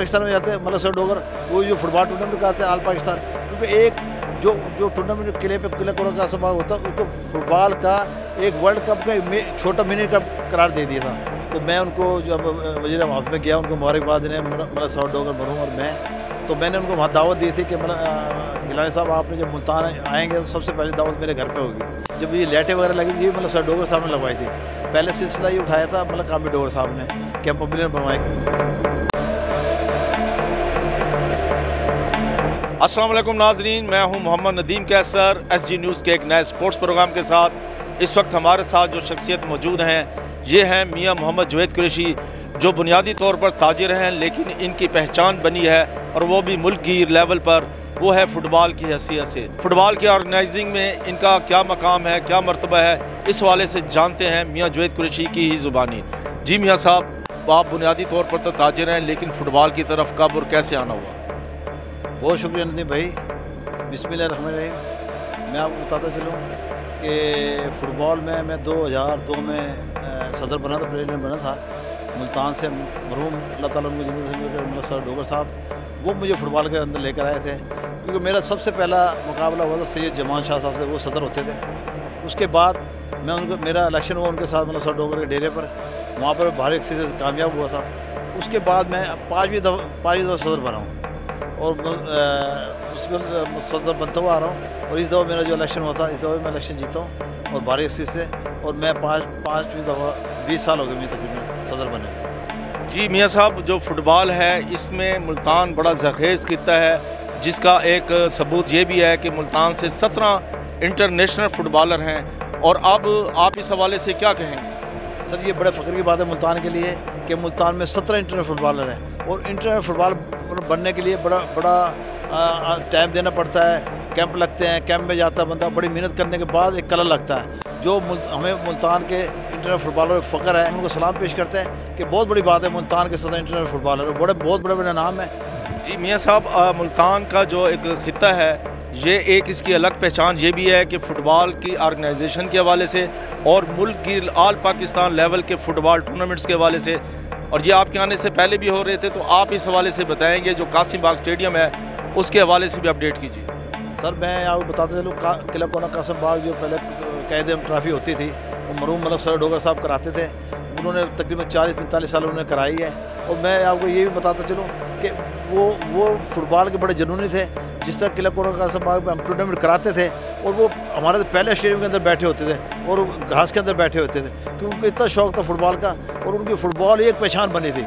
पाकिस्तान में जाते हैं मतलब सर डोगर वो जो फुटबॉल टूर्नामेंट कराते हैं ऑल पाकिस्तान, क्योंकि एक जो टूर्नामेंट किले पे किला कोरा का समाज होता है उसको फुटबॉल का एक वर्ल्ड कप का छोटा मिनी कप करार दे दिया था। तो मैं उनको जब वज़ीर आवाज़ में गया उनको मुबारकबाद देने मतलब सर डोगर मरहूम और मैं, तो मैंने उनको वहाँ दावत दी थी कि मतलब गिलानी साहब आपने जब मुल्तान आएंगे तो सबसे पहले दावत मेरे घर पे होगी। जब ये लाइटें वगैरह लगी थी ये मतलब सर डोगर साहब ने लगवाई थी। पहले सिलसिला ये उठाया था मतलब कामी डोगर साहब ने कि हम पब्लिक बनवाएंगे। अस्सलाम वालेकुम नाजरीन, मैं हूं मोहम्मद नदीम कैसर SG न्यूज़ के एक नए स्पोर्ट्स प्रोग्राम के साथ। इस वक्त हमारे साथ जो शख्सियत मौजूद हैं ये हैं मियां मोहम्मद जुवैद कुरैशी, जो बुनियादी तौर पर ताजिर हैं लेकिन इनकी पहचान बनी है और वो भी मुल्कगीर लेवल पर, वो है फ़ुटबॉल की हैसियत से। फ़ुटबॉल की ऑर्गेनाइजिंग में इनका क्या मकाम है, क्या मर्तबा है, इस हवाले से जानते हैं मियां जुवैद कुरैशी की ही ज़ुबानी। जी मियाँ साहब, आप बुनियादी तौर पर तो ताजिर हैं लेकिन फ़ुटबॉल की तरफ कब और कैसे आना हुआ? बहुत शुक्रिया नदीम भाई, बिस्मिल्लाहिर्रहमानिर्रहीम। मैं आपको बताता चलूँ कि फ़ुटबॉल में मैं 2002 में सदर बना था, प्रेसिडेंट बना था मुल्तान से। मरहूम अल्लाह ताला उनको जिंदगी सर डोगर साहब वो मुझे फ़ुटबॉल के अंदर लेकर आए थे, क्योंकि मेरा सबसे पहला मुकाबला हुआ था सैयद जमान शाह साहब से, वो सदर होते थे। उसके बाद मैं उनको मेरा इलेक्शन हुआ उनके साथ मतलब सर डोगर के डेरे पर, वहाँ पर भारी अक्सर से कामयाब हुआ था। उसके बाद मैं पाँचवीं दफ़ा सदर बना हूँ और उसके सदर बनता हुआ आ रहा हूँ। और इस दफ़ा मेरा जो इलेक्शन हुआ था इस दफ़ा मैं इलेक्शन जीता हूँ और भारी अक्सर से, और मैं पाँचवीं दफ़ा 20 साल हो गए मुझे तकरीबन सदर बने। जी मियाँ साहब, जो फ़ुटबॉल है इसमें मुल्तान बड़ा ज़खेज़ खिता है, जिसका एक सबूत ये भी है कि मुल्तान से 17 इंटरनेशनल फ़ुटबॉलर हैं। और अब आप इस हवाले से क्या कहेंगे? सर ये बड़े फ़ख्र की बात है मुल्तान के लिए कि मुल्तान में 17 इंटरनेशनल फुटबॉलर हैं, और इंटरनेशनल फुटबॉल बनने के लिए बड़ा टाइम देना पड़ता है, कैंप लगते हैं, कैंप में जाता है बंदा, बड़ी मेहनत करने के बाद एक कलर लगता है। जो हमें मुल्तान के इंटरनेशनल फुटबॉलर फ़ख्र है, उनको सलाम पेश करते हैं कि बहुत बड़ी बात है मुल्तान के 17 इंटरनेशनल फुटबॉलर बहुत बड़े नाम है। जी मियाँ साहब, मुल्तान का जो एक ख़िता है ये एक इसकी अलग पहचान ये भी है कि फ़ुटबॉल की ऑर्गेनाइजेशन के हवाले से और मुल्क की ऑल पाकिस्तान लेवल के फ़ुटबॉल टूर्नामेंट्स के हवाले से, और ये आपके आने से पहले भी हो रहे थे, तो आप इस हवाले से बताएंगे। जो कासिम बाग स्टेडियम है उसके हवाले से भी अपडेट कीजिए। सर मैं आपको बताते चलूँ किला कोना कासिम बाग जो पहले कैद ट्रॉफी होती थी वो मरहूम मतलब सर डोगर साहब कराते थे, उन्होंने तकरीबन 40-45 साल उन्होंने कराई है। और मैं आपको ये भी बताता चलूँ कि वो फुटबॉल के बड़े जुनूनी थे। जिस तरह किला कोना कासिम बाग में हम टूर्नामेंट कराते थे और वो हमारे तो पहले स्टेडियम के अंदर बैठे होते थे और घास के अंदर बैठे होते थे, क्योंकि उनको इतना शौक था फुटबॉल का, और उनकी फ़ुटबॉल एक पहचान बनी थी।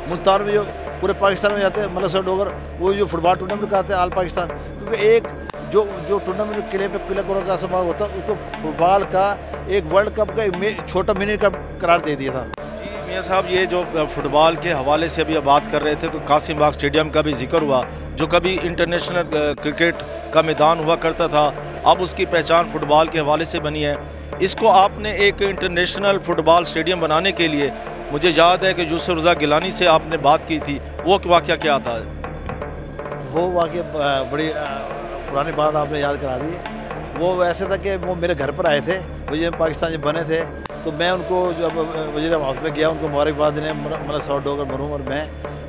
मुल्तान में जो पूरे पाकिस्तान में जाते हैं मतलब सर डोगर वो जो फुटबॉल टूर्नामेंट कराते हैं ऑल पाकिस्तान, क्योंकि एक जो टूर्नामेंट किले पे किला कोरा का समाज होता है उसको फुटबॉल का एक वर्ल्ड कप का छोटा मिनी कप करार दे दिया था। जी मियाँ साहब, ये जो फ़ुटबॉल के हवाले से अभी बात कर रहे थे तो कासिम बाग स्टेडियम का भी जिक्र हुआ, जो कभी इंटरनेशनल क्रिकेट का मैदान हुआ करता था, अब उसकी पहचान फ़ुटबॉल के हवाले से बनी है। इसको आपने एक इंटरनेशनल फ़ुटबॉल स्टेडियम बनाने के लिए, मुझे याद है कि यूसुफ रज़ा गिलानी से आपने बात की थी, वो वाक़या क्या था? वो वाक़या बड़ी पुरानी बात आपने याद करा दी। वो ऐसे था कि वो मेरे घर पर आए थे, वो जब पाकिस्तान जब बने थे, तो मैं उनको जब वज़ीर आवाज़ में गया उनको मुबारकबाद देने मतलब सर डोगर मरहूम और मैं,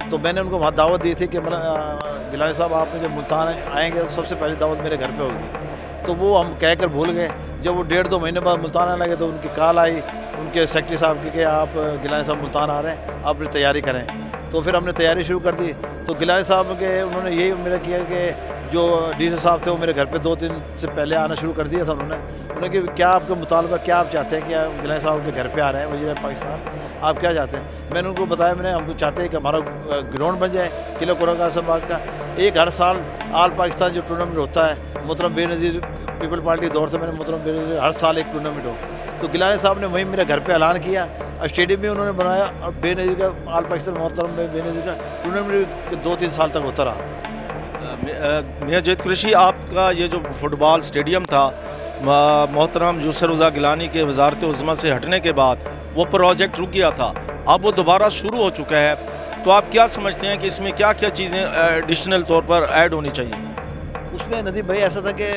तो मैंने उनको वहाँ दावत दी थी कि मतलब गिलानी साहब आपने जब मुल्तान आएंगे तो सबसे पहली दावत मेरे घर पे होगी। तो वो हम कह कर भूल गए। जब वो 1.5-2 महीने बाद मुल्तान आने लगे तो उनकी कॉल आई उनके सेक्रेटरी साहब की कि आप गिलानी साहब मुल्तान आ रहे हैं, आप अपनी तैयारी करें। तो फिर हमने तैयारी शुरू कर दी। तो गिलानी साहब के उन्होंने यही मेरा किया कि जो DC साहब थे वो मेरे घर पे 2-3 से पहले आना शुरू कर दिया था उन्होंने कि क्या आपका मुतालबा, क्या आप चाहते हैं कि गिलानी साहब के घर पे आ रहे हैं वज़ीर पाकिस्तान, आप क्या चाहते हैं? मैंने उनको बताया, हम चाहते हैं कि हमारा ग्राउंड बन जाए किला कोरा कासिम बाग का। एक हर साल ऑल पाकिस्तान जो टूर्नामेंट होता है, मोहतरम बेनज़ीर पीपल पार्टी दौर से मैंने मोहतरम बेनज़ीर हर साल एक टूर्नामेंट हो, तो गिलानी साहब ने वहीं मेरे घर पर ऐलान किया, स्टेडियम भी उन्होंने बनाया, और बेनज़ीर का ऑल पाकिस्तान मोहतरम में बेनज़ीर का टूर्नामेंट 2-3 साल तक होता रहा। मियाँ जुवैद कुरैशी, आपका ये जो फुटबॉल स्टेडियम था मोहतरम यूसुफ रज़ा गिलानी के वज़ारत उज़्मा से हटने के बाद वो प्रोजेक्ट रुक गया था, अब वो दोबारा शुरू हो चुका है, तो आप क्या समझते हैं कि इसमें क्या क्या चीज़ें एडिशनल तौर पर ऐड होनी चाहिए? उसमें नदीम भाई ऐसा था कि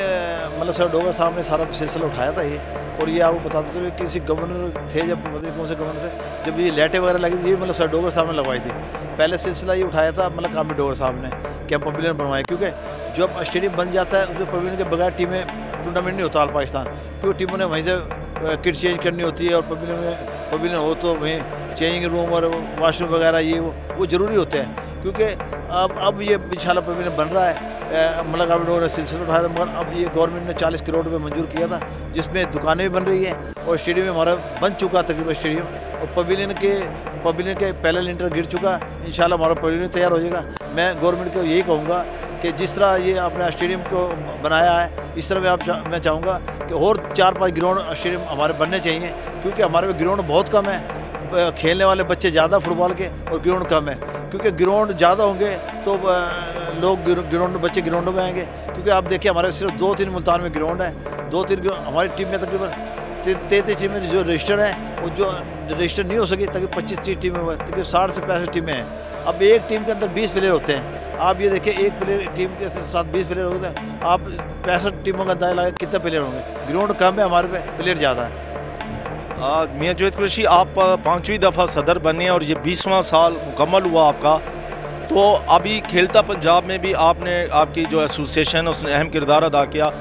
मतलब सर डोगर साहब ने सारा सिलसिला उठाया था ये, और ये आपको बताते थे किसी गवर्नर थे, जब मतलब कौन से गवर्नर थे, जब ये लाइटें वगैरह लगी थी, ये मतलब सर डोगर साहब ने लगवाई थी। पहले सिलसिला ये उठाया था मतलब कामी डोगर साहब ने कि हम पवेलियन बनवाएं, क्योंकि जब स्टेडियम बन जाता है उसमें पवेलियन के बगैर टीमें टूर्नामेंट नहीं होता ऑल पाकिस्तान, क्योंकि टीमों ने वहीं से किट चेंज करनी होती है, और पवेलियन हो तो वहीं चेंजिंग रूम और वाशरूम वगैरह ये वो ज़रूरी होते हैं, क्योंकि अब ये इंशाल्लाह पवेलियन बन रहा है। मतलब कामी डोगर ने सिलसिला उठाया था, मगर अब ये गवर्नमेंट ने 40 करोड़ रुपये मंजूर किया था, जिसमें दुकानें भी बन रही हैं और स्टेडियम में हमारा बन चुका तकरीबन स्टेडियम, और पवेलियन के पहला लिंटर गिर चुका। इंशाल्लाह हमारा पवेलियन तैयार हो जाएगा। मैं गवर्नमेंट को यही कहूँगा कि जिस तरह ये अपने स्टेडियम को बनाया है, इस तरह मैं चाहूँगा कि और 4-5 ग्राउंड स्टेडियम हमारे बनने चाहिए, क्योंकि हमारे में ग्राउंड बहुत कम है, खेलने वाले बच्चे ज़्यादा फुटबॉल के और ग्राउंड कम है। क्योंकि ग्राउंड ज़्यादा होंगे तो लोग बच्चे ग्राउंडों में आएंगे, क्योंकि आप देखिए हमारे सिर्फ 2-3 मुल्तान में ग्राउंड है, 2-3 हमारी टीम में तकरीबन 33 टीमें जो रजिस्टर्ड हैं, और जो रजिस्टर नहीं हो सकी तकरीबन 25-30 टीमें हुए, तकरीबन 60 से 65 टीमें हैं। अब एक टीम के अंदर 20 प्लेयर होते हैं। आप ये देखिए एक प्लेयर टीम के साथ 20 प्लेयर होते हैं, आप 65 टीमों का अंदाजा लगा कितने प्लेयर होंगे। ग्राउंड कम है हमारे पे, प्लेयर ज़्यादा है। मियां जावेद कुरैशी, आप 5वीं दफ़ा सदर बने और ये 20वां साल मुकम्मल हुआ आपका, तो अभी खेलता पंजाब में भी आपकी जो एसोसिएशन है उसने अहम किरदार अदा किया।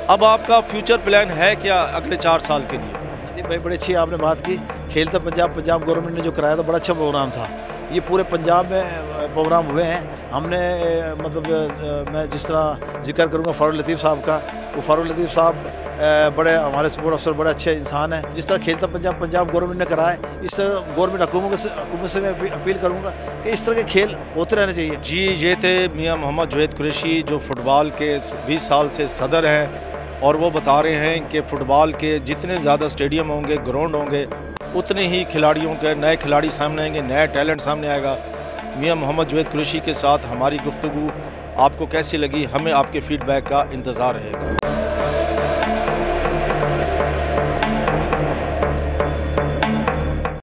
अब आपका फ्यूचर प्लान है क्या अगले 4 साल के लिए? नदीम भाई, बड़ी अच्छी आपने बात की। खेलता पंजाब गवर्नमेंट ने जो कराया था, बड़ा अच्छा प्रोग्राम था। ये पूरे पंजाब में प्रोग्राम हुए हैं। हमने मतलब मैं जिस तरह जिक्र करूँगा फ़ारूक लतीफ़ साहब का, वो फ़ारूक लतीफ़ साहब बड़े हमारे स्पोर्ट अफसर बड़े अच्छे इंसान हैं। जिस तरह खेलता पंजाब गवर्नमेंट ने कराया, इस तरह गवर्नमेंट हुकूमत से मैं अपील करूँगा कि इस तरह के खेल होते रहने चाहिए। जी, ये थे मियां मोहम्मद जावेद कुरैशी, जो फ़ुटबॉल के 20 साल से सदर हैं, और वो बता रहे हैं कि फ़ुटबॉल के जितने ज़्यादा स्टेडियम होंगे, ग्राउंड होंगे, उतने ही खिलाड़ियों के नए खिलाड़ी सामने आएंगे, नया टैलेंट सामने आएगा। मियां मोहम्मद जावेद कुरैशी के साथ हमारी गुफ्तगू आपको कैसी लगी, हमें आपके फ़ीडबैक का इंतज़ार रहेगा।